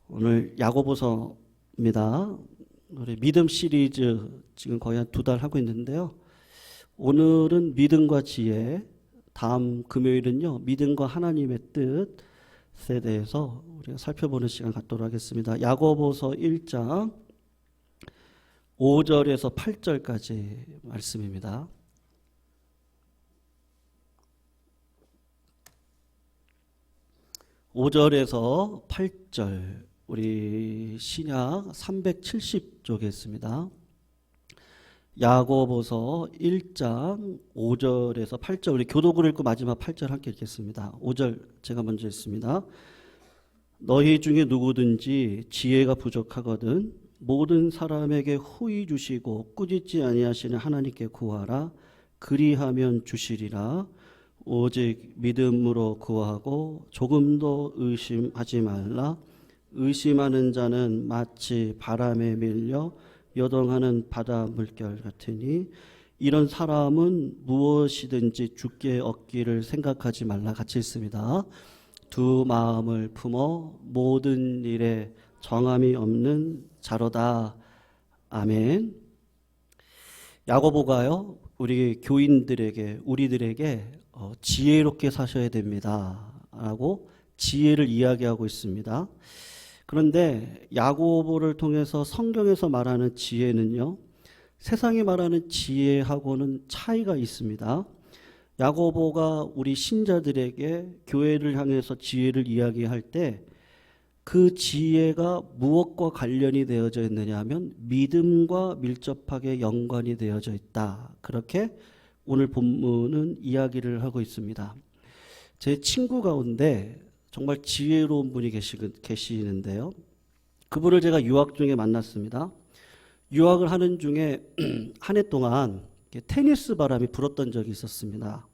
오늘 야고보서입니다. 우리 믿음 시리즈 지금 거의 한 2달 하고 있는데요. 오늘은 믿음과 지혜, 다음 금요일은요, 믿음과 하나님의 뜻에 대해서 우리가 살펴보는 시간 갖도록 하겠습니다. 야고보서 1장 5절에서 8절까지 말씀입니다. 5절에서 8절, 우리 신약 370쪽에 있습니다. 야고보서 1장 5절에서 8절, 우리 교독을 읽고 마지막 8절 함께 읽겠습니다. 5절 제가 먼저 읽습니다. 너희 중에 누구든지 지혜가 부족하거든 모든 사람에게 후히 주시고 꾸짖지 아니하시는 하나님께 구하라. 그리하면 주시리라. 오직 믿음으로 구하고 조금도 의심하지 말라. 의심하는 자는 마치 바람에 밀려 여동하는 바다 물결 같으니 이런 사람은 무엇이든지 주께 얻기를 생각하지 말라. 같이 읽습니다. 두 마음을 품어 모든 일에 정함이 없는 자로다. 아멘. 야고보가요, 우리 교인들에게, 우리들에게 지혜롭게 사셔야 됩니다 라고 지혜를 이야기하고 있습니다. 그런데 야고보를 통해서 성경에서 말하는 지혜는요, 세상이 말하는 지혜하고는 차이가 있습니다. 야고보가 우리 신자들에게 교회를 향해서 지혜를 이야기할 때 그 지혜가 무엇과 관련이 되어져 있느냐 하면 믿음과 밀접하게 연관이 되어져 있다. 그렇게 오늘 본문은 이야기를 하고 있습니다. 제 친구 가운데 정말 지혜로운 분이 계시는데요. 그분을 제가 유학 중에 만났습니다. 유학을 하는 중에 한 해 동안 테니스 바람이 불었던 적이 있었습니다.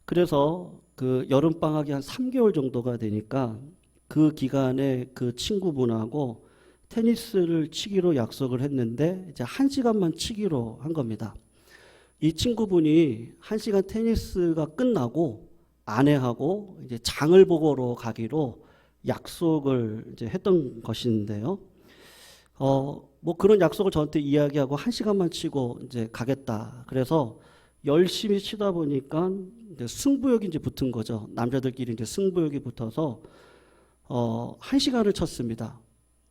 그래서 그 여름방학이 한 3개월 정도가 되니까 그 기간에 그 친구분하고 테니스를 치기로 약속을 했는데 이제 1시간만 치기로 한 겁니다. 이 친구분이 1시간 테니스가 끝나고 아내하고 이제 장을 보러 가기로 약속을 이제 했던 것인데요. 뭐 그런 약속을 저한테 이야기하고 1시간만 치고 이제 가겠다. 그래서 열심히 치다 보니까 이제 승부욕이 이제 붙은 거죠. 남자들끼리 이제 승부욕이 붙어서 1시간을 쳤습니다.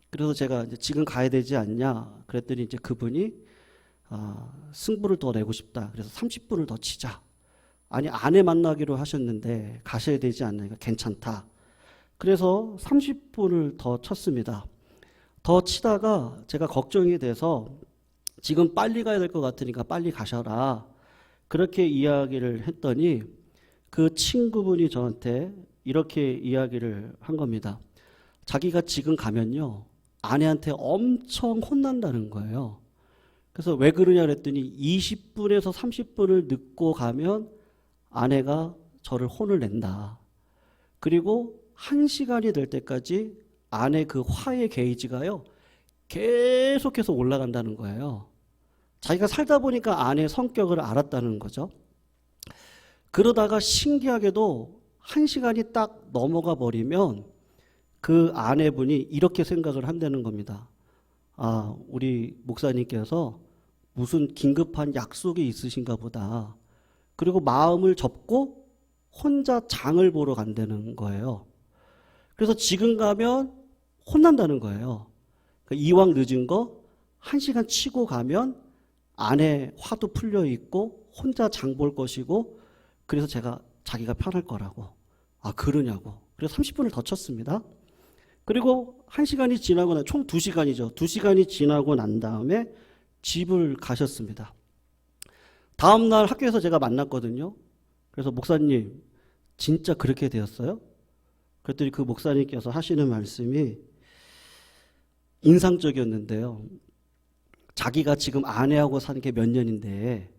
그래서 제가 이제 지금 가야 되지 않냐 그랬더니 이제 그분이 승부를 더 내고 싶다. 그래서 30분을 더 치자. 아니 아내 만나기로 하셨는데 가셔야 되지 않냐니까 괜찮다. 그래서 30분을 더 쳤습니다. 더 치다가 제가 걱정이 돼서 지금 빨리 가야 될 것 같으니까 빨리 가셔라. 그렇게 이야기를 했더니 그 친구분이 저한테 이렇게 이야기를 한 겁니다. 자기가 지금 가면요, 아내한테 엄청 혼난다는 거예요. 그래서 왜 그러냐 그랬더니 20분에서 30분을 늦고 가면 아내가 저를 혼을 낸다. 그리고 1시간이 될 때까지 아내 그 화의 게이지가요, 계속해서 올라간다는 거예요. 자기가 살다 보니까 아내의 성격을 알았다는 거죠. 그러다가 신기하게도 1시간이 딱 넘어가 버리면 그 아내분이 이렇게 생각을 한다는 겁니다. 우리 목사님께서 무슨 긴급한 약속이 있으신가 보다. 그리고 마음을 접고 혼자 장을 보러 간다는 거예요. 그래서 지금 가면 혼난다는 거예요. 그러니까 이왕 늦은 거 1시간 치고 가면 아내 화도 풀려 있고 혼자 장 볼 것이고, 그래서 자기가 편할 거라고. 그러냐고. 그래서 30분을 더 쳤습니다. 그리고 1시간이 지나고 총 2시간이죠. 2시간이 지나고 난 다음에 집을 가셨습니다. 다음날 학교에서 제가 만났거든요. 그래서 목사님, 진짜 그렇게 되었어요? 그랬더니 그 목사님께서 하시는 말씀이 인상적이었는데요. 자기가 지금 아내하고 사는 게 몇 년인데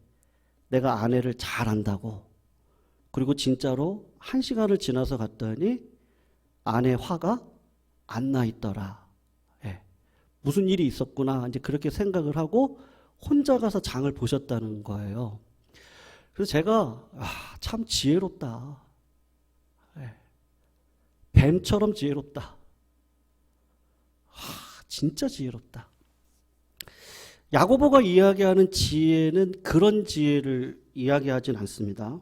내가 아내를 잘 안다고. 그리고 진짜로 1시간을 지나서 갔더니 아내 화가 안 나 있더라. 예. 무슨 일이 있었구나. 이제 그렇게 생각을 하고 혼자 가서 장을 보셨다는 거예요. 그래서 제가 참 지혜롭다. 예. 뱀처럼 지혜롭다. 진짜 지혜롭다. 야고보가 이야기하는 지혜는 그런 지혜를 이야기하진 않습니다.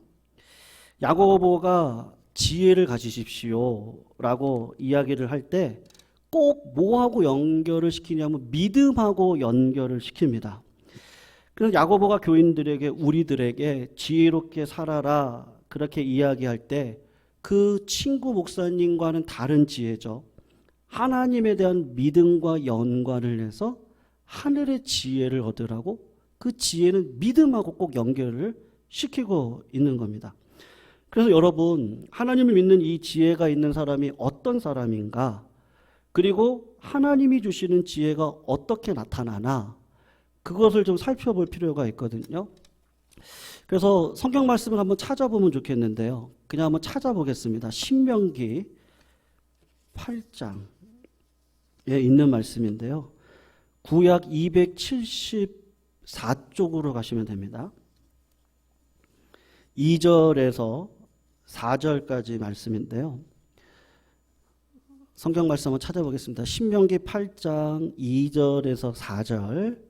야고보가 지혜를 가지십시오 라고 이야기를 할 때 꼭 뭐하고 연결을 시키냐면 믿음하고 연결을 시킵니다. 그래서 야고보가 교인들에게, 우리들에게 지혜롭게 살아라 그렇게 이야기할 때 그 친구 목사님과는 다른 지혜죠. 하나님에 대한 믿음과 연관을 해서 하늘의 지혜를 얻으라고, 그 지혜는 믿음하고 꼭 연결을 시키고 있는 겁니다. 그래서 여러분, 하나님을 믿는 이 지혜가 있는 사람이 어떤 사람인가, 그리고 하나님이 주시는 지혜가 어떻게 나타나나, 그것을 좀 살펴볼 필요가 있거든요. 그래서 성경 말씀을 한번 찾아보면 좋겠는데요. 그냥 한번 찾아보겠습니다. 신명기 8장에 있는 말씀인데요. 구약 274쪽으로 가시면 됩니다. 2절에서 4절까지 말씀인데요. 성경 말씀 한번 찾아보겠습니다. 신명기 8장 2절에서 4절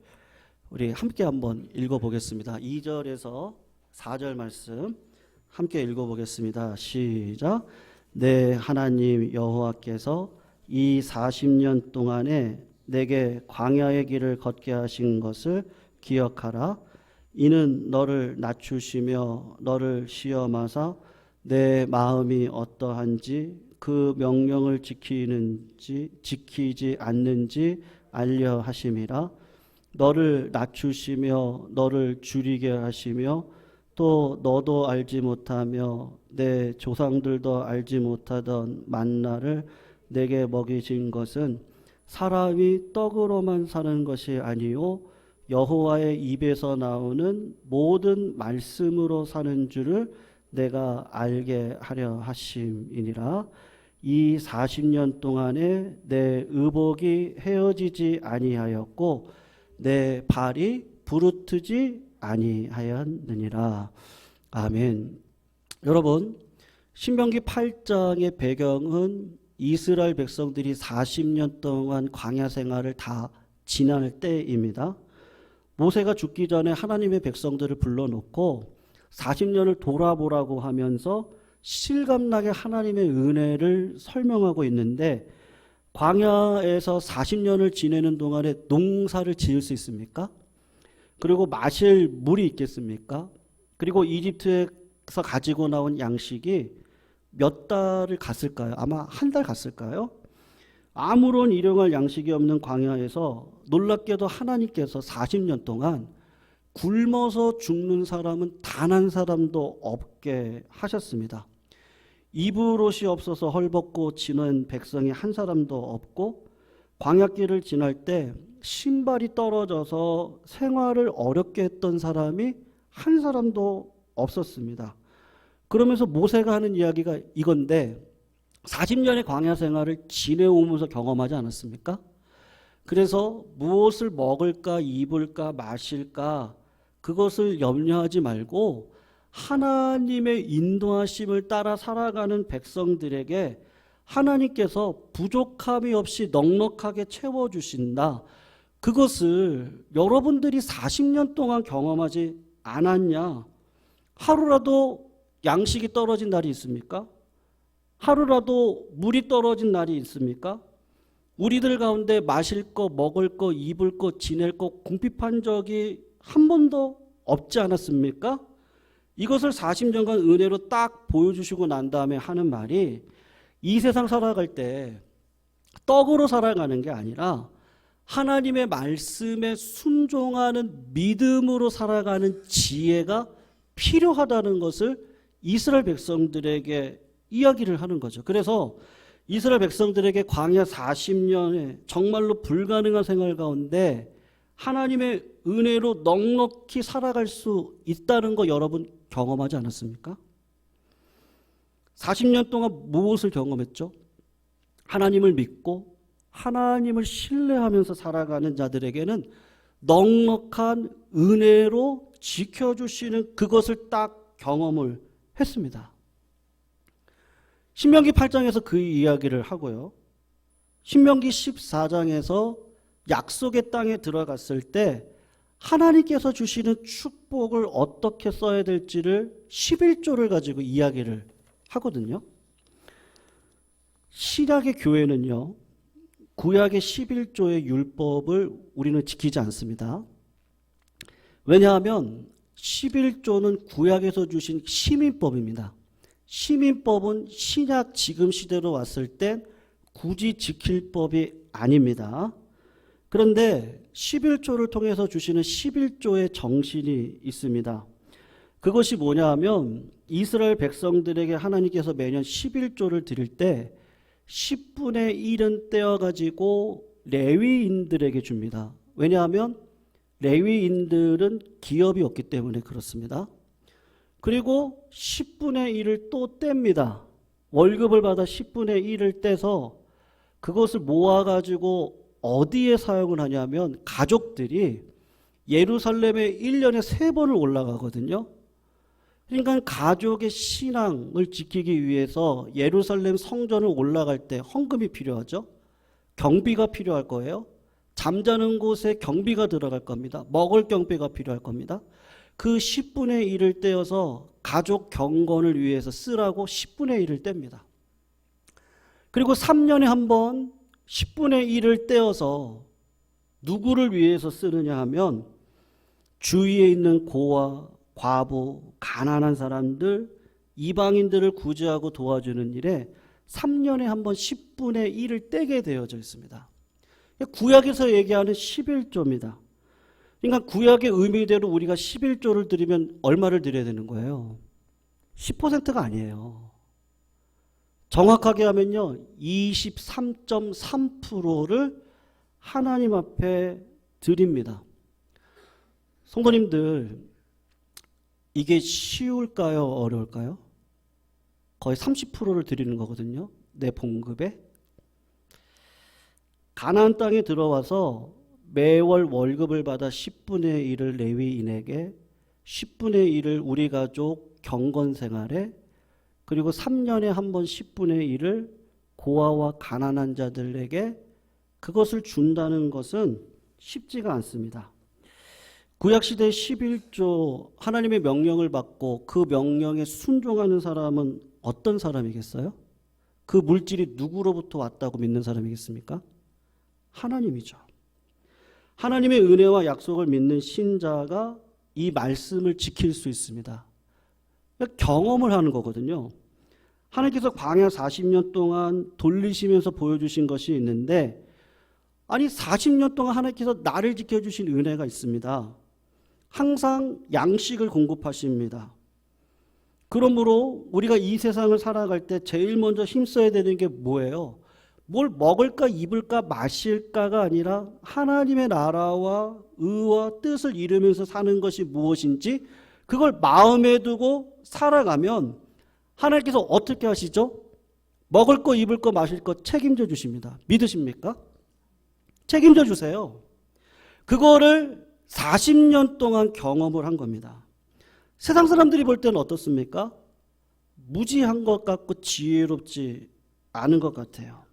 우리 함께 한번 읽어보겠습니다. 2절에서 4절 말씀 함께 읽어보겠습니다. 시작. 내 하나님 여호와께서 이 40년 동안에 내게 광야의 길을 걷게 하신 것을 기억하라. 이는 너를 낮추시며 너를 시험하사 내 마음이 어떠한지 그 명령을 지키지 않는지 알려 하심이라. 너를 낮추시며 너를 줄이게 하시며 또 너도 알지 못하며 내 조상들도 알지 못하던 만나를 내게 먹이신 것은 사람이 떡으로만 사는 것이 아니요 여호와의 입에서 나오는 모든 말씀으로 사는 줄을 내가 알게 하려 하심이니라. 이 40년 동안에 내 의복이 헤어지지 아니하였고 내 발이 부르트지 아니하였느니라. 아멘. 여러분, 신명기 8장의 배경은 이스라엘 백성들이 40년 동안 광야 생활을 다 지날 때입니다. 모세가 죽기 전에 하나님의 백성들을 불러놓고 40년을 돌아보라고 하면서 실감나게 하나님의 은혜를 설명하고 있는데, 광야에서 40년을 지내는 동안에 농사를 지을 수 있습니까? 그리고 마실 물이 있겠습니까? 그리고 이집트에서 가지고 나온 양식이 몇 달을 갔을까요? 아마 한 달 갔을까요? 아무런 일용할 양식이 없는 광야에서 놀랍게도 하나님께서 40년 동안 굶어서 죽는 사람은 단 한 사람도 없게 하셨습니다. 입을 옷이 없어서 헐벗고 지는 백성이 한 사람도 없고, 광야길을 지날 때 신발이 떨어져서 생활을 어렵게 했던 사람이 한 사람도 없었습니다. 그러면서 모세가 하는 이야기가 이건데, 40년의 광야 생활을 지내오면서 경험하지 않았습니까? 그래서 무엇을 먹을까, 입을까, 마실까, 그것을 염려하지 말고 하나님의 인도하심을 따라 살아가는 백성들에게 하나님께서 부족함이 없이 넉넉하게 채워주신다. 그것을 여러분들이 40년 동안 경험하지 않았냐? 하루라도 양식이 떨어진 날이 있습니까? 하루라도 물이 떨어진 날이 있습니까? 우리들 가운데 마실 거, 먹을 거, 입을 거, 지낼 거 궁핍한 적이 한 번도 없지 않았습니까? 이것을 40년간 은혜로 딱 보여주시고 난 다음에 하는 말이, 이 세상 살아갈 때 떡으로 살아가는 게 아니라 하나님의 말씀에 순종하는 믿음으로 살아가는 지혜가 필요하다는 것을 이스라엘 백성들에게 이야기를 하는 거죠. 그래서 이스라엘 백성들에게 광야 40년에 정말로 불가능한 생활 가운데 하나님의 은혜로 넉넉히 살아갈 수 있다는 거 여러분 경험하지 않았습니까? 40년 동안 무엇을 경험했죠? 하나님을 믿고 하나님을 신뢰하면서 살아가는 자들에게는 넉넉한 은혜로 지켜주시는 그것을 딱 경험을 했습니다. 신명기 8장에서 그 이야기를 하고요. 신명기 14장에서 약속의 땅에 들어갔을 때 하나님께서 주시는 축복을 어떻게 써야 될지를 11조를 가지고 이야기를 하거든요. 신약의 교회는요, 구약의 11조의 율법을 우리는 지키지 않습니다. 왜냐하면 11조는 구약에서 주신 시민법입니다. 시민법은 신약 지금 시대로 왔을 땐 굳이 지킬 법이 아닙니다. 그런데 11조를 통해서 주시는 11조의 정신이 있습니다. 그것이 뭐냐 하면 이스라엘 백성들에게 하나님께서 매년 11조를 드릴 때 10분의 1은 떼어가지고 레위인들에게 줍니다. 왜냐하면 레위인들은 기업이 없기 때문에 그렇습니다. 그리고 10분의 1을 또 뗍니다. 월급을 받아 10분의 1을 떼서 그것을 모아가지고 어디에 사용을 하냐면 가족들이 예루살렘에 1년에 3번을 올라가거든요. 그러니까 가족의 신앙을 지키기 위해서 예루살렘 성전을 올라갈 때 헌금이 필요하죠. 경비가 필요할 거예요. 잠자는 곳에 경비가 들어갈 겁니다. 먹을 경비가 필요할 겁니다. 그 10분의 1을 떼어서 가족 경건을 위해서 쓰라고 10분의 1을 뗍니다. 그리고 3년에 한 번 10분의 1을 떼어서 누구를 위해서 쓰느냐 하면 주위에 있는 고아, 과부, 가난한 사람들, 이방인들을 구제하고 도와주는 일에 3년에 한 번 10분의 1을 떼게 되어져 있습니다. 구약에서 얘기하는 11조입니다. 그러니까 구약의 의미대로 우리가 11조를 드리면 얼마를 드려야 되는 거예요? 10%가 아니에요. 정확하게 하면요, 23.3%를 하나님 앞에 드립니다. 성도님들, 이게 쉬울까요? 어려울까요? 거의 30%를 드리는 거거든요. 내 봉급에. 가나안 땅에 들어와서 매월 월급을 받아 10분의 1을 레위인에게, 10분의 1을 우리 가족 경건생활에, 그리고 3년에 한 번 10분의 1을 고아와 가난한 자들에게 그것을 준다는 것은 쉽지가 않습니다. 구약시대 11조 하나님의 명령을 받고 그 명령에 순종하는 사람은 어떤 사람이겠어요? 그 물질이 누구로부터 왔다고 믿는 사람이겠습니까? 하나님이죠. 하나님의 은혜와 약속을 믿는 신자가 이 말씀을 지킬 수 있습니다. 경험을 하는 거거든요. 하나님께서 광야 40년 동안 돌리시면서 보여주신 것이 있는데, 아니 40년 동안 하나님께서 나를 지켜주신 은혜가 있습니다. 항상 양식을 공급하십니다. 그러므로 우리가 이 세상을 살아갈 때 제일 먼저 힘써야 되는 게 뭐예요? 뭘 먹을까, 입을까, 마실까가 아니라 하나님의 나라와 의와 뜻을 이루면서 사는 것이 무엇인지 그걸 마음에 두고 살아가면 하나님께서 어떻게 하시죠? 먹을 거, 입을 거, 마실 거 책임져 주십니다. 믿으십니까? 책임져 주세요. 그거를 40년 동안 경험을 한 겁니다. 세상 사람들이 볼 때는 어떻습니까? 무지한 것 같고 지혜롭지 않은 것 같아요.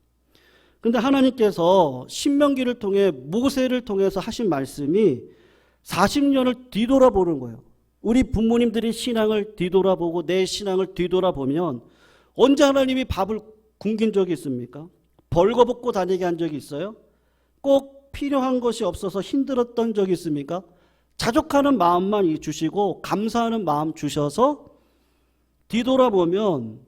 그런데 하나님께서 신명기를 통해 모세를 통해서 하신 말씀이 40년을 뒤돌아보는 거예요. 우리 부모님들이 신앙을 뒤돌아보고 내 신앙을 뒤돌아보면 언제 하나님이 밥을 굶긴 적이 있습니까? 벌거벗고 다니게 한 적이 있어요? 꼭 필요한 것이 없어서 힘들었던 적이 있습니까? 자족하는 마음만 주시고 감사하는 마음 주셔서 뒤돌아보면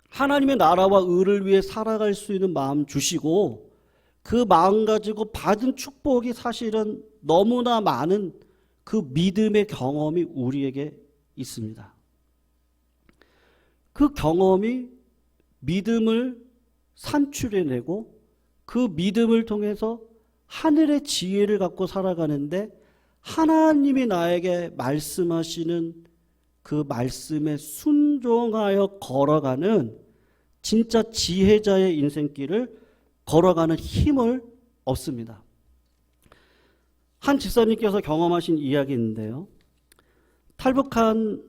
하나님의 나라와 의를 위해 살아갈 수 있는 마음 주시고 그 마음 가지고 받은 축복이 사실은 너무나 많은 그 믿음의 경험이 우리에게 있습니다. 그 경험이 믿음을 산출해내고 그 믿음을 통해서 하늘의 지혜를 갖고 살아가는데 하나님이 나에게 말씀하시는 그 말씀에 순종하여 걸어가는 진짜 지혜자의 인생길을 걸어가는 힘을 얻습니다. 한 집사님께서 경험하신 이야기인데요. 탈북한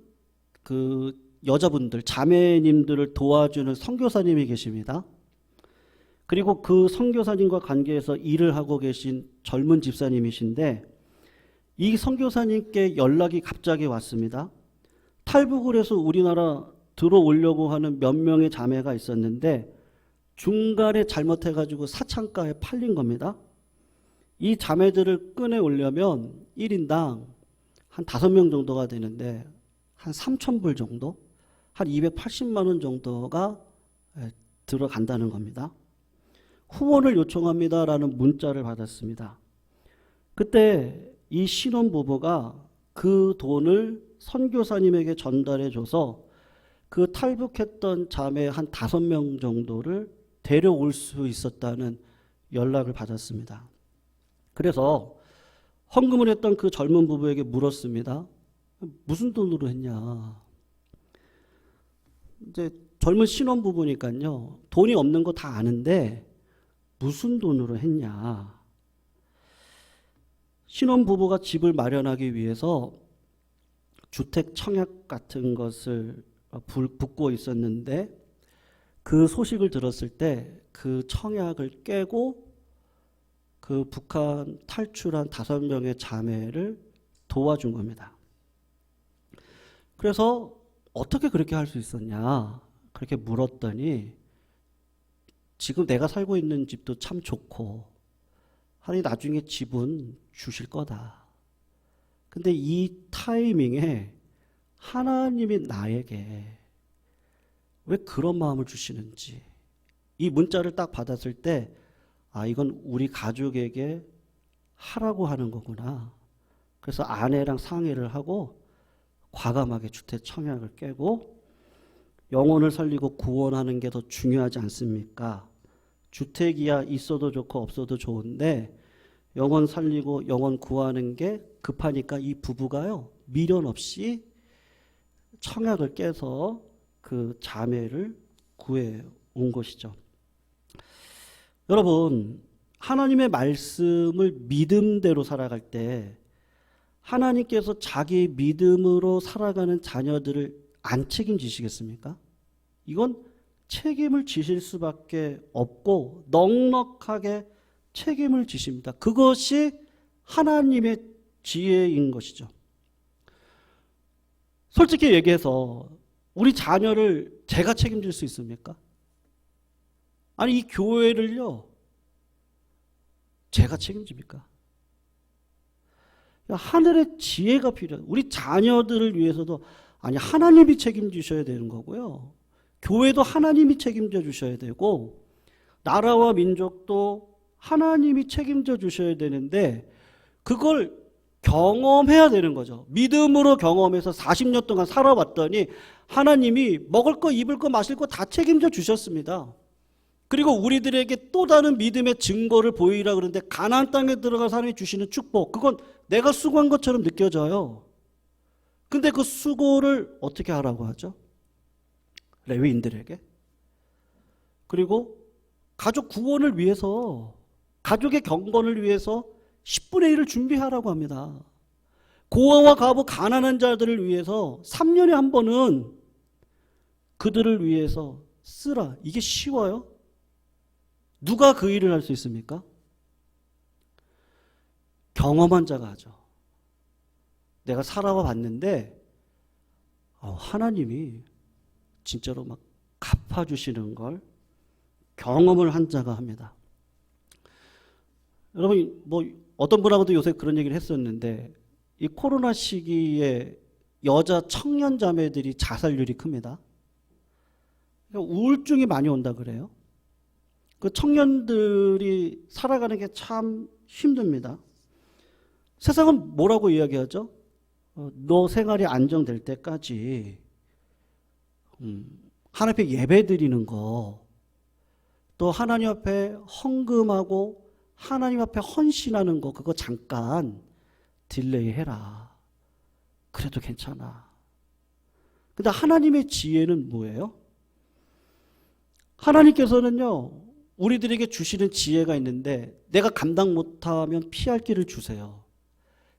그 여자분들, 자매님들을 도와주는 선교사님이 계십니다. 그리고 그 선교사님과 관계해서 일을 하고 계신 젊은 집사님이신데 이 선교사님께 연락이 갑자기 왔습니다. 탈북을 해서 우리나라 들어오려고 하는 몇 명의 자매가 있었는데 중간에 잘못해가지고 사창가에 팔린 겁니다. 이 자매들을 꺼내오려면 1인당 한 5명 정도가 되는데 한 3,000불 정도, 한 280만 원 정도가 들어간다는 겁니다. 후원을 요청합니다라는 문자를 받았습니다. 그때 이 신혼부부가 그 돈을 선교사님에게 전달해줘서 그 탈북했던 자매 한 5명 정도를 데려올 수 있었다는 연락을 받았습니다. 그래서 헌금을 했던 그 젊은 부부에게 물었습니다. 무슨 돈으로 했냐? 이제 젊은 신혼부부니까요. 돈이 없는 거 다 아는데 무슨 돈으로 했냐? 신혼부부가 집을 마련하기 위해서 주택 청약 같은 것을 붓고 있었는데 그 소식을 들었을 때 그 청약을 깨고 그 북한 탈출한 5명의 자매를 도와준 겁니다. 그래서 어떻게 그렇게 할 수 있었냐? 그렇게 물었더니 지금 내가 살고 있는 집도 참 좋고 하니 나중에 집은 주실 거다. 근데 이 타이밍에 하나님이 나에게 왜 그런 마음을 주시는지 이 문자를 딱 받았을 때 아, 이건 우리 가족에게 하라고 하는 거구나. 그래서 아내랑 상의를 하고 과감하게 주택 청약을 깨고 영혼을 살리고 구원하는 게 더 중요하지 않습니까? 주택이야 있어도 좋고 없어도 좋은데 영혼 살리고 영혼 구하는 게 급하니까 이 부부가요 미련 없이 청약을 깨서 그 자매를 구해 온 것이죠. 여러분, 하나님의 말씀을 믿음대로 살아갈 때 하나님께서 자기 믿음으로 살아가는 자녀들을 안 책임지시겠습니까? 이건 책임을 지실 수밖에 없고 넉넉하게 책임을 지십니다. 그것이 하나님의 지혜인 것이죠. 솔직히 얘기해서 우리 자녀를 제가 책임질 수 있습니까? 아니 이 교회를요 제가 책임집니까? 하늘의 지혜가 필요해요. 우리 자녀들을 위해서도 아니 하나님이 책임지셔야 되는 거고요. 교회도 하나님이 책임져 주셔야 되고 나라와 민족도 하나님이 책임져 주셔야 되는데 그걸 경험해야 되는 거죠. 믿음으로 경험해서 40년 동안 살아왔더니 하나님이 먹을 거 입을 거 마실 거 다 책임져 주셨습니다. 그리고 우리들에게 또 다른 믿음의 증거를 보이라 그러는데 가나안 땅에 들어가서 하나님이 주시는 축복 그건 내가 수고한 것처럼 느껴져요. 근데 그 수고를 어떻게 하라고 하죠? 레위인들에게. 그리고 가족 구원을 위해서 가족의 경건을 위해서 10분의 1을 준비하라고 합니다. 고아와 과부 가난한 자들을 위해서 3년에 한 번은 그들을 위해서 쓰라. 이게 쉬워요? 누가 그 일을 할 수 있습니까? 경험한 자가 하죠. 내가 살아와 봤는데 하나님이 진짜로 막 갚아주시는 걸 경험을 한 자가 합니다. 여러분 뭐 어떤 분하고도 요새 그런 얘기를 했었는데 이 코로나 시기에 여자 청년 자매들이 자살률이 큽니다. 그러니까 우울증이 많이 온다 그래요. 그 청년들이 살아가는 게 참 힘듭니다. 세상은 뭐라고 이야기하죠? 너 생활이 안정될 때까지 하나님 앞에 예배 드리는 거, 또 하나님 앞에 헌금하고 하나님 앞에 헌신하는 거 그거 잠깐 딜레이 해라. 그래도 괜찮아. 근데 하나님의 지혜는 뭐예요? 하나님께서는요 우리들에게 주시는 지혜가 있는데 내가 감당 못하면 피할 길을 주세요.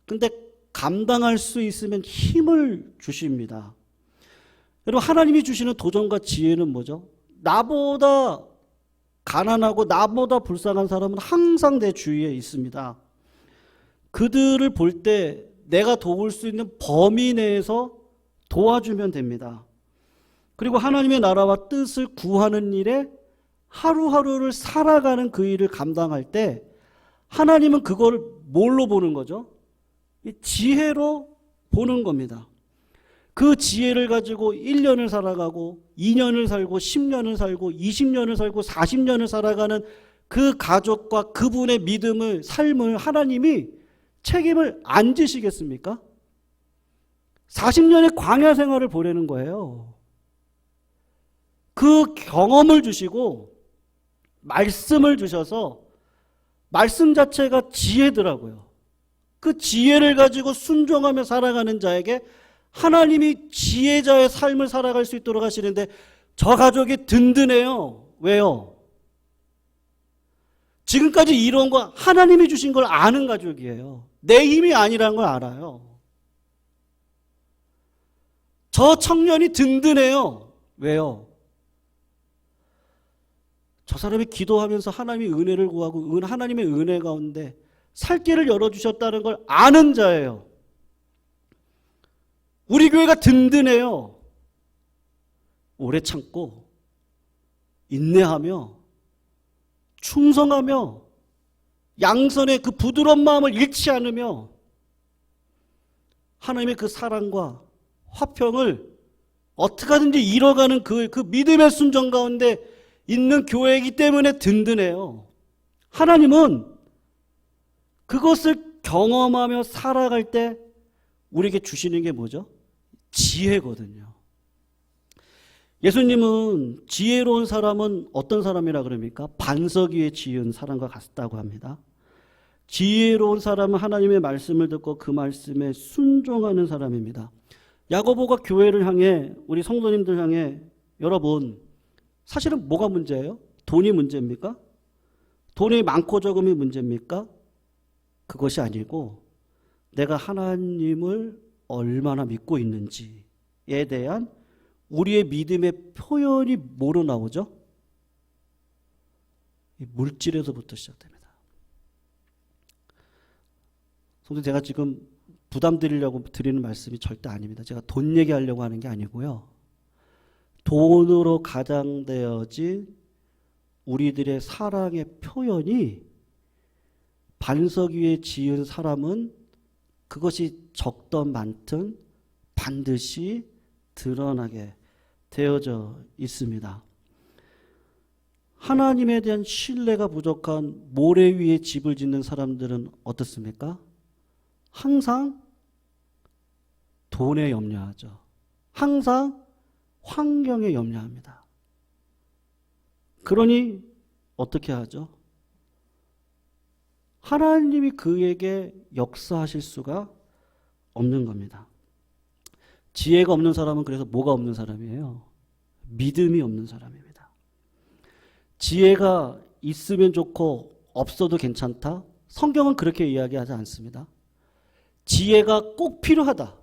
근데 감당할 수 있으면 힘을 주십니다. 여러분 하나님이 주시는 도전과 지혜는 뭐죠? 나보다 가난하고 나보다 불쌍한 사람은 항상 내 주위에 있습니다. 그들을 볼 때 내가 도울 수 있는 범위 내에서 도와주면 됩니다. 그리고 하나님의 나라와 뜻을 구하는 일에 하루하루를 살아가는 그 일을 감당할 때 하나님은 그걸 뭘로 보는 거죠? 지혜로 보는 겁니다. 그 지혜를 가지고 1년을 살아가고 2년을 살고 10년을 살고 20년을 살고 40년을 살아가는 그 가족과 그분의 믿음을, 삶을 하나님이 책임을 안 지시겠습니까? 40년의 광야 생활을 보내는 거예요. 그 경험을 주시고 말씀을 주셔서 말씀 자체가 지혜더라고요. 그 지혜를 가지고 순종하며 살아가는 자에게 하나님이 지혜자의 삶을 살아갈 수 있도록 하시는데 저 가족이 든든해요. 왜요? 지금까지 이런 거 하나님이 주신 걸 아는 가족이에요. 내 힘이 아니라는 걸 알아요. 저 청년이 든든해요. 왜요? 저 사람이 기도하면서 하나님의 은혜를 구하고 하나님의 은혜 가운데 살 길을 열어주셨다는 걸 아는 자예요. 우리 교회가 든든해요. 오래 참고 인내하며 충성하며 양선의 그 부드러운 마음을 잃지 않으며 하나님의 그 사랑과 화평을 어떻게 하든지 이뤄가는 그 믿음의 순종 가운데 있는 교회이기 때문에 든든해요. 하나님은 그것을 경험하며 살아갈 때 우리에게 주시는 게 뭐죠? 지혜거든요. 예수님은 지혜로운 사람은 어떤 사람이라 그럽니까? 반석 위에 지은 사람과 같다고 합니다. 지혜로운 사람은 하나님의 말씀을 듣고 그 말씀에 순종하는 사람입니다. 야고보가 교회를 향해, 우리 성도님들 향해, 여러분 사실은 뭐가 문제예요? 돈이 문제입니까? 돈이 많고 적음이 문제입니까? 그것이 아니고 내가 하나님을 얼마나 믿고 있는지에 대한 우리의 믿음의 표현이 뭐로 나오죠? 물질에서부터 시작됩니다. 성도님, 제가 지금 부담 드리려고 드리는 말씀이 절대 아닙니다. 제가 돈 얘기하려고 하는 게 아니고요. 돈으로 가장되어진 우리들의 사랑의 표현이 반석 위에 지은 사람은 그것이 적든 많든 반드시 드러나게 되어져 있습니다. 하나님에 대한 신뢰가 부족한 모래 위에 집을 짓는 사람들은 어떻습니까? 항상 돈에 염려하죠. 항상 환경에 염려합니다. 그러니 어떻게 하죠? 하나님이 그에게 역사하실 수가 없는 겁니다. 지혜가 없는 사람은 그래서 뭐가 없는 사람이에요? 믿음이 없는 사람입니다. 지혜가 있으면 좋고 없어도 괜찮다? 성경은 그렇게 이야기하지 않습니다. 지혜가 꼭 필요하다.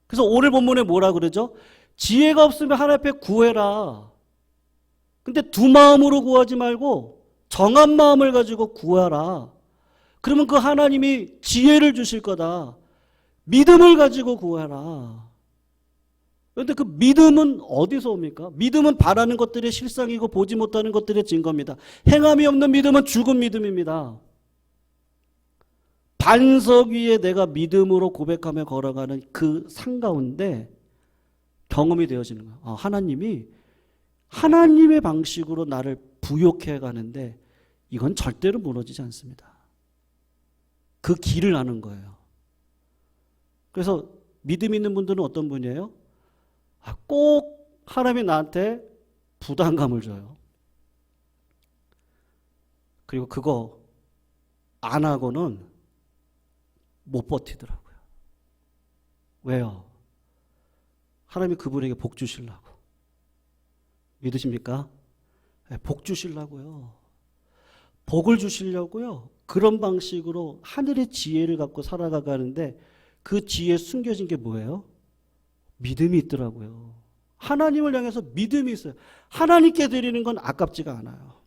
그래서 오늘 본문에 뭐라 그러죠? 지혜가 없으면 하나님 앞에 구해라. 근데 두 마음으로 구하지 말고 정한 마음을 가지고 구하라. 그러면 그 하나님이 지혜를 주실 거다. 믿음을 가지고 구하라. 그런데 그 믿음은 어디서 옵니까? 믿음은 바라는 것들의 실상이고 보지 못하는 것들의 증거입니다. 행함이 없는 믿음은 죽은 믿음입니다. 반석 위에 내가 믿음으로 고백하며 걸어가는 그 산 가운데 경험이 되어지는 거예요. 하나님이 하나님의 방식으로 나를 부욕해 가는데 이건 절대로 무너지지 않습니다. 그 길을 아는 거예요. 그래서 믿음 있는 분들은 어떤 분이에요? 꼭 하나님이 나한테 부담감을 줘요. 그리고 그거 안 하고는 못 버티더라고요. 왜요? 하나님이 그분에게 복 주시려고. 믿으십니까? 복 주시려고요. 복을 주시려고요. 그런 방식으로 하늘의 지혜를 갖고 살아가는데 그 지혜에 숨겨진 게 뭐예요? 믿음이 있더라고요. 하나님을 향해서 믿음이 있어요. 하나님께 드리는 건 아깝지가 않아요.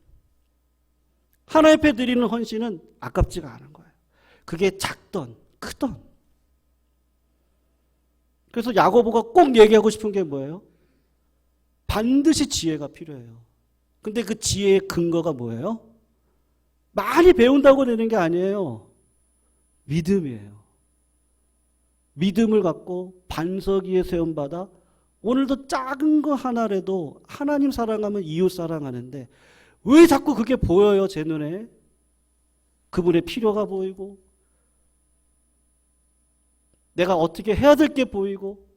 하나님 앞에 드리는 헌신은 아깝지가 않은 거예요. 그게 작던 크던. 그래서 야고보가 꼭 얘기하고 싶은 게 뭐예요? 반드시 지혜가 필요해요. 근데 그 지혜의 근거가 뭐예요? 많이 배운다고 되는 게 아니에요. 믿음이에요. 믿음을 갖고 반석 위에 세움받아 오늘도 작은 거 하나라도 하나님 사랑하면 이웃 사랑하는데 왜 자꾸 그게 보여요, 제 눈에? 그분의 필요가 보이고 내가 어떻게 해야 될 게 보이고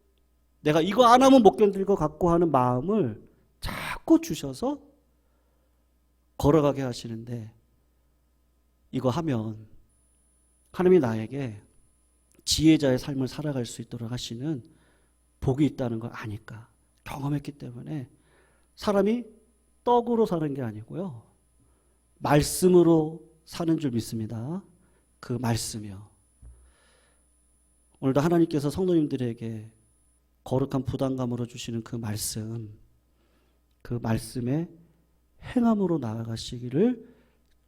내가 이거 안 하면 못 견딜 것 같고 하는 마음을 자꾸 주셔서 걸어가게 하시는데 이거 하면 하나님이 나에게 지혜자의 삶을 살아갈 수 있도록 하시는 복이 있다는 걸 아니까 경험했기 때문에 사람이 떡으로 사는 게 아니고요. 말씀으로 사는 줄 믿습니다. 그 말씀이요. 오늘도 하나님께서 성도님들에게 거룩한 부담감으로 주시는 그 말씀의 행함으로 나아가시기를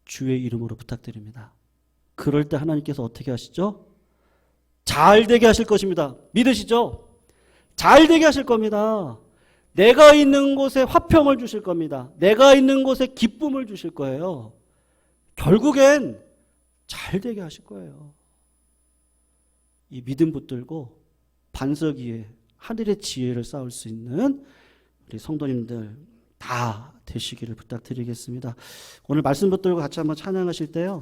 주의 이름으로 부탁드립니다. 그럴 때 하나님께서 어떻게 하시죠? 잘 되게 하실 것입니다. 믿으시죠? 잘 되게 하실 겁니다. 내가 있는 곳에 화평을 주실 겁니다. 내가 있는 곳에 기쁨을 주실 거예요. 결국엔 잘 되게 하실 거예요. 이 믿음 붙들고 반석 위에 하늘의 지혜를 쌓을 수 있는 우리 성도님들 다 되시기를 부탁드리겠습니다. 오늘 말씀 붙들고 같이 한번 찬양하실 때요.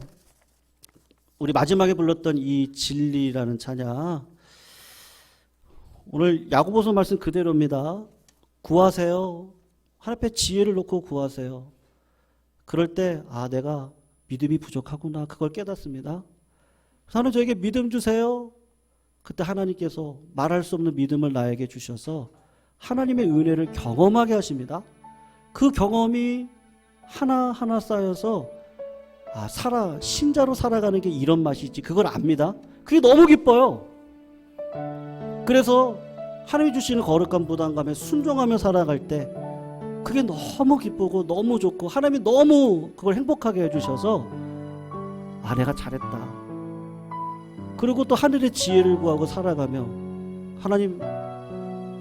우리 마지막에 불렀던 이 진리라는 찬양, 오늘 야고보서 말씀 그대로입니다. 구하세요. 하나님 앞에 지혜를 놓고 구하세요. 그럴 때 내가 믿음이 부족하구나 그걸 깨닫습니다. 하나님 저에게 믿음 주세요. 그때 하나님께서 말할 수 없는 믿음을 나에게 주셔서 하나님의 은혜를 경험하게 하십니다. 그 경험이 하나하나 쌓여서 신자로 살아가는 게 이런 맛이지 그걸 압니다. 그게 너무 기뻐요. 그래서 하나님이 주시는 거룩한 부담감에 순종하며 살아갈 때 그게 너무 기쁘고 너무 좋고 하나님이 너무 그걸 행복하게 해주셔서 내가 잘했다. 그리고 또 하늘의 지혜를 구하고 살아가며 하나님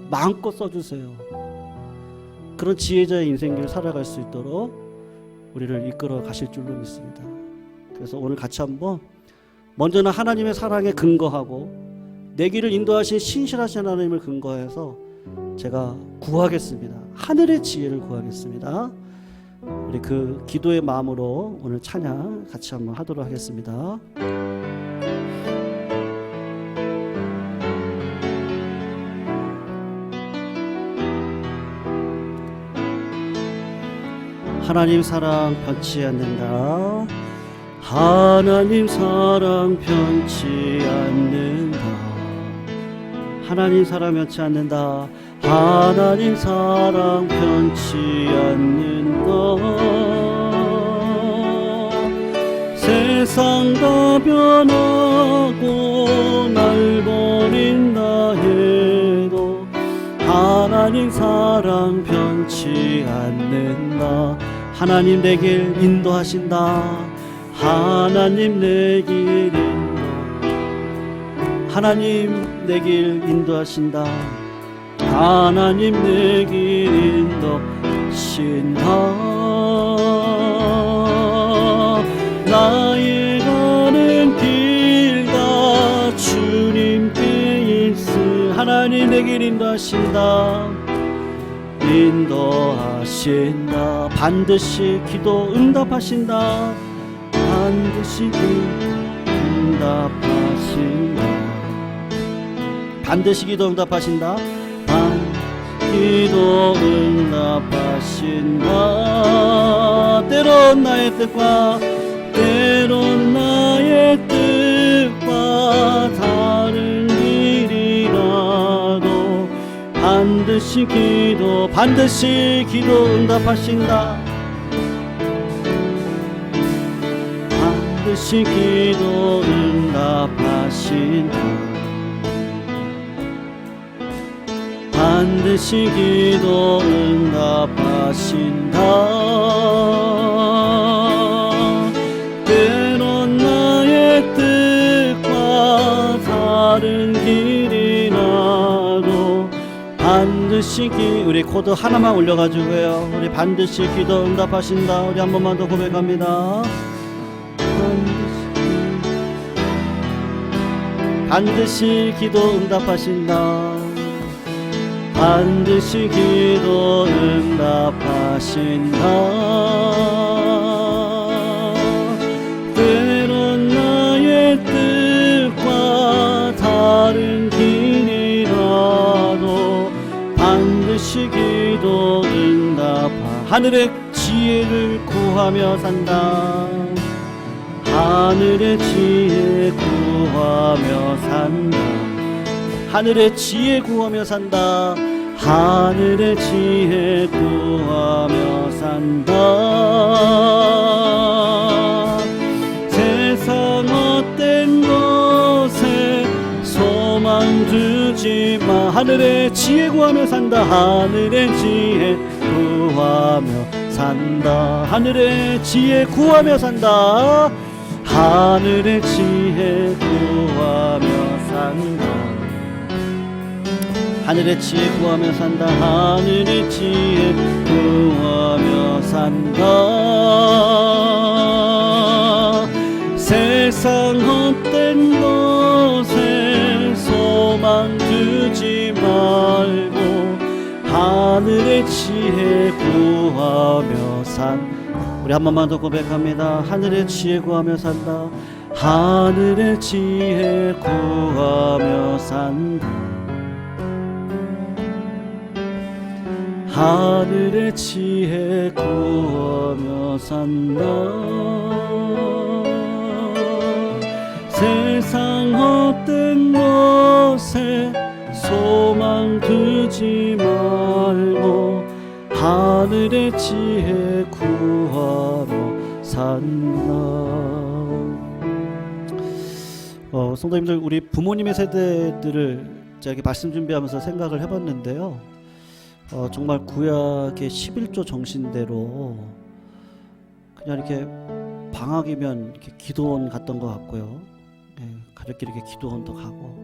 마음껏 써주세요. 그런 지혜자의 인생길을 살아갈 수 있도록 우리를 이끌어 가실 줄로 믿습니다. 그래서 오늘 같이 한번 먼저는 하나님의 사랑에 근거하고 내 길을 인도하신 신실하신 하나님을 근거해서 제가 구하겠습니다. 하늘의 지혜를 구하겠습니다. 우리 그 기도의 마음으로 오늘 찬양 같이 한번 하도록 하겠습니다. 하나님 사랑 변치 않는다. 하나님 사랑 변치 않는다. 하나님 사랑 변치 않는다. 하나님 사랑 변치 않는다. 세상 다 변하고 날 버린다 해도 하나님 사랑 변치 않는다. 하나님 내 길 인도하신다. 하나님 내 길 하나님 내 길 인도하신다. 하나님 내 길 인도하신다. 나의 가는 길 다 주님께 있으. 하나님 내 길 인도하신다. 인도하신다. 반드시 기도 응답하신다. 반드시 응답하신다. 반드시 기도 응답하신다. 기도 응답하신다. 때론 나의 뜻과 때론 나의 뜻과 다른 길이라도 반드시 기도 응답하신다. 반드시 기도 응답하신다. 반드시 기도 응답하신다. 반드시 우리 코드 하나만 올려가지고요. 우리 반드시 기도 응답하신다. 우리 한 번만 더 고백합니다. 반드시 기도 응답하신다. 반드시 기도 응답하신다. 때론 나의 뜻과 다른 길이라도 반드시 기도 응답하. 하늘의 지혜를 구하며 산다. 하늘의 지혜 구하며 산다. 하늘의 지혜 구하며 산다. 하늘의 지혜 구하며 산다. 세상 헛된 것에 소망 두지 마. 하늘의 지혜 구하며 산다. 하늘의 지혜 구하며 산다. 하늘의 지혜 구하며 산다. 하늘의 지혜 구하며 산다. 하늘의 지혜 구하며 산다. 하늘의 지혜 구하며 산다. 세상 헛된 것에 소망 두지 말고 하늘의 지혜 구하며 산다. 우리 한 번만 더 고백합니다. 하늘의 지혜 구하며 산다. 하늘의 지혜 구하며 산다. 하늘의 지혜 구하며 산다. 세상 헛된 것에 소망 두지 말고 하늘의 지혜 구하며 산다. 성도님들, 우리 부모님의 세대들을 제가 이렇게 말씀 준비하면서 생각을 해봤는데요. 정말 구약의 11조 정신대로 그냥 이렇게 방학이면 이렇게 기도원 갔던 것 같고요. 가족끼리 이렇게 기도원도 가고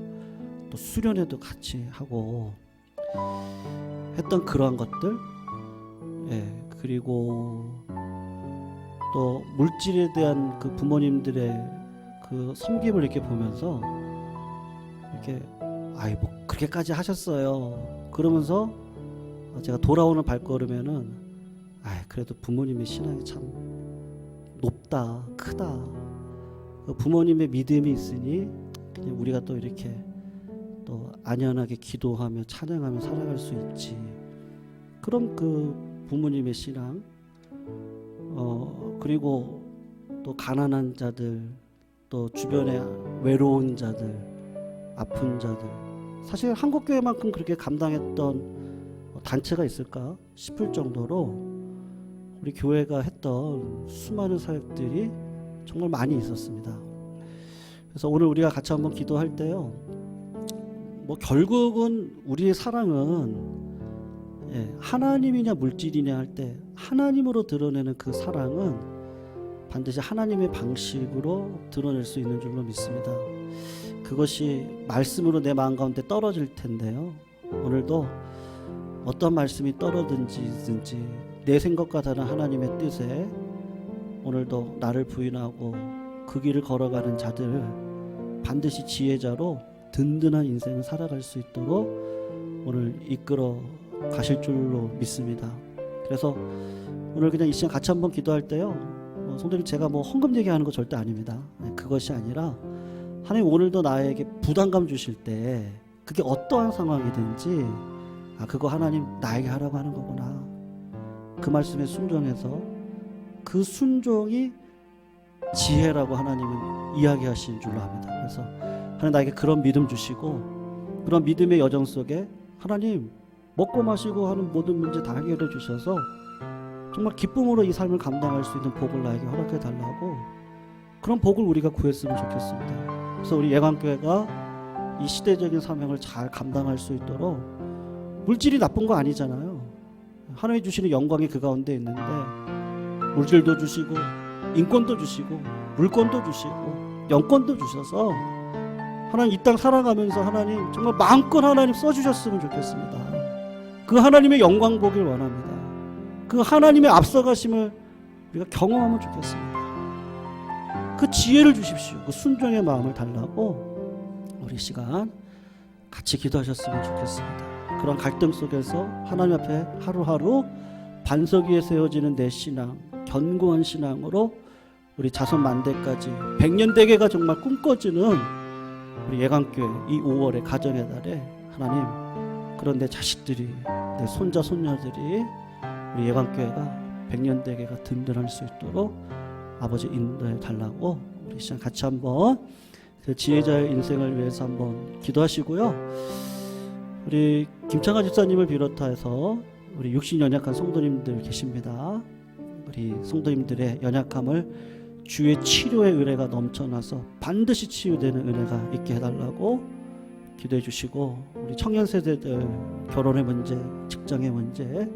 또 수련회도 같이 하고 했던 그러한 것들. 그리고 또 물질에 대한 그 부모님들의 그 섬김을 이렇게 보면서 이렇게 아이 뭐 그렇게까지 하셨어요. 그러면서 제가 돌아오는 발걸음에는 그래도 부모님의 신앙이 참 높다, 크다. 부모님의 믿음이 있으니 그냥 우리가 또 이렇게 또 안연하게 기도하며 찬양하며 살아갈 수 있지. 그런 그 부모님의 신앙, 그리고 또 가난한 자들, 또 주변에 외로운 자들, 아픈 자들. 사실 한국교회만큼 그렇게 감당했던 단체가 있을까 싶을 정도로 우리 교회가 했던 수많은 사역들이 정말 많이 있었습니다. 그래서 오늘 우리가 같이 한번 기도할 때요, 뭐 결국은 우리의 사랑은 하나님이냐 물질이냐 할 때 하나님으로 드러내는 그 사랑은 반드시 하나님의 방식으로 드러낼 수 있는 줄로 믿습니다. 그것이 말씀으로 내 마음 가운데 떨어질 텐데요, 오늘도 어떤 말씀이 떨어든지 내 생각과 다른 하나님의 뜻에 오늘도 나를 부인하고 그 길을 걸어가는 자들 반드시 지혜자로 든든한 인생을 살아갈 수 있도록 오늘 이끌어 가실 줄로 믿습니다. 그래서 오늘 그냥 이 시간 같이 한번 기도할 때요, 성도님 제가 뭐 헌금 얘기하는 거 절대 아닙니다. 그것이 아니라 하나님 오늘도 나에게 부담감 주실 때 그게 어떠한 상황이든지 그거 하나님 나에게 하라고 하는 거구나. 그 말씀에 순종해서 그 순종이 지혜라고 하나님은 이야기하신 줄로 압니다. 그래서 하나님 나에게 그런 믿음 주시고 그런 믿음의 여정 속에 하나님 먹고 마시고 하는 모든 문제 다 해결해 주셔서 정말 기쁨으로 이 삶을 감당할 수 있는 복을 나에게 허락해 달라고, 그런 복을 우리가 구했으면 좋겠습니다. 그래서 우리 예강교회가 이 시대적인 사명을 잘 감당할 수 있도록, 물질이 나쁜 거 아니잖아요. 하나님이 주시는 영광이 그 가운데 있는데 물질도 주시고 인권도 주시고 물권도 주시고 영권도 주셔서 하나님 이 땅 살아가면서 하나님 정말 마음껏 하나님 써주셨으면 좋겠습니다. 그 하나님의 영광 보길 원합니다. 그 하나님의 앞서가심을 우리가 경험하면 좋겠습니다. 그 지혜를 주십시오. 그 순종의 마음을 달라고 우리 시간 같이 기도하셨으면 좋겠습니다. 그런 갈등 속에서 하나님 앞에 하루하루 반석 위에 세워지는 내 신앙, 견고한 신앙으로 우리 자손 만대까지 100년 대계가 정말 꿈꿔지는 우리 예강교회 이 5월의 가정의 달에 하나님, 그런 내 자식들이, 내 손자 손녀들이 우리 예강교회가 100년 대계가 든든할 수 있도록 아버지 인도해 달라고 우리 시간 같이 한번 그 지혜자의 인생을 위해서 한번 기도하시고요. 우리 김창하 집사님을 비롯해서 우리 육신 연약한 성도님들 계십니다. 우리 성도님들의 연약함을 주의 치료의 은혜가 넘쳐나서 반드시 치유되는 은혜가 있게 해달라고 기도해 주시고, 우리 청년 세대들 결혼의 문제, 직장의 문제,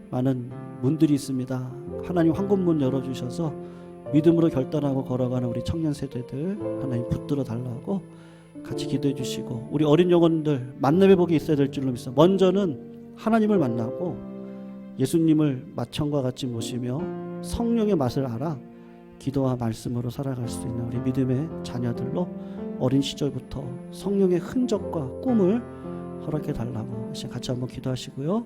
많은 문들이 있습니다. 하나님 황금문 열어주셔서 믿음으로 결단하고 걸어가는 우리 청년 세대들 하나님 붙들어 달라고 같이 기도해 주시고, 우리 어린 영혼들 만남의 복이 있어야 될 줄로 믿습니다. 먼저는 하나님을 만나고 예수님을 마청과 같이 모시며 성령의 맛을 알아 기도와 말씀으로 살아갈 수 있는 우리 믿음의 자녀들로 어린 시절부터 성령의 흔적과 꿈을 허락해 달라고 같이 한번 기도하시고요.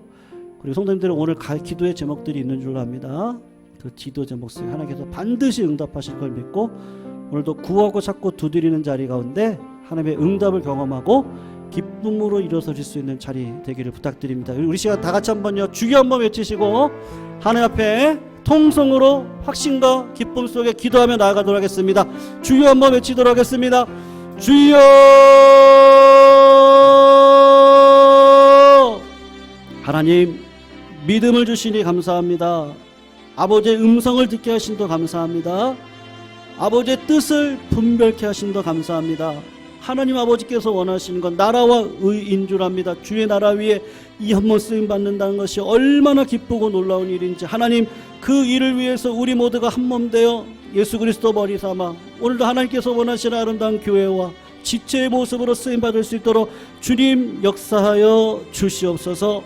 그리고 성도님들은 오늘 기도의 제목들이 있는 줄로 압니다. 그 기도 제목 중에 하나님께서 반드시 응답하실 걸 믿고 오늘도 구하고 찾고 두드리는 자리 가운데 하나님의 응답을 경험하고 기쁨으로 일어서실 수 있는 자리 되기를 부탁드립니다. 우리 시간 다 같이 한번요, 주여 한번 외치시고 하나님 앞에 통성으로 확신과 기쁨 속에 기도하며 나아가도록 하겠습니다. 주여 한번 외치도록 하겠습니다. 주여! 하나님, 믿음을 주시니 감사합니다. 아버지의 음성을 듣게 하신도 감사합니다. 아버지의 뜻을 분별케 하신도 감사합니다. 하나님 아버지께서 원하시는 건 나라와 의인 줄 압니다. 주의 나라 위에 이 한 번 쓰임 받는다는 것이 얼마나 기쁘고 놀라운 일인지, 하나님 그 일을 위해서 우리 모두가 한 몸 되어 예수 그리스도 머리 삼아 오늘도 하나님께서 원하시는 아름다운 교회와 지체의 모습으로 쓰임 받을 수 있도록 주님 역사하여 주시옵소서.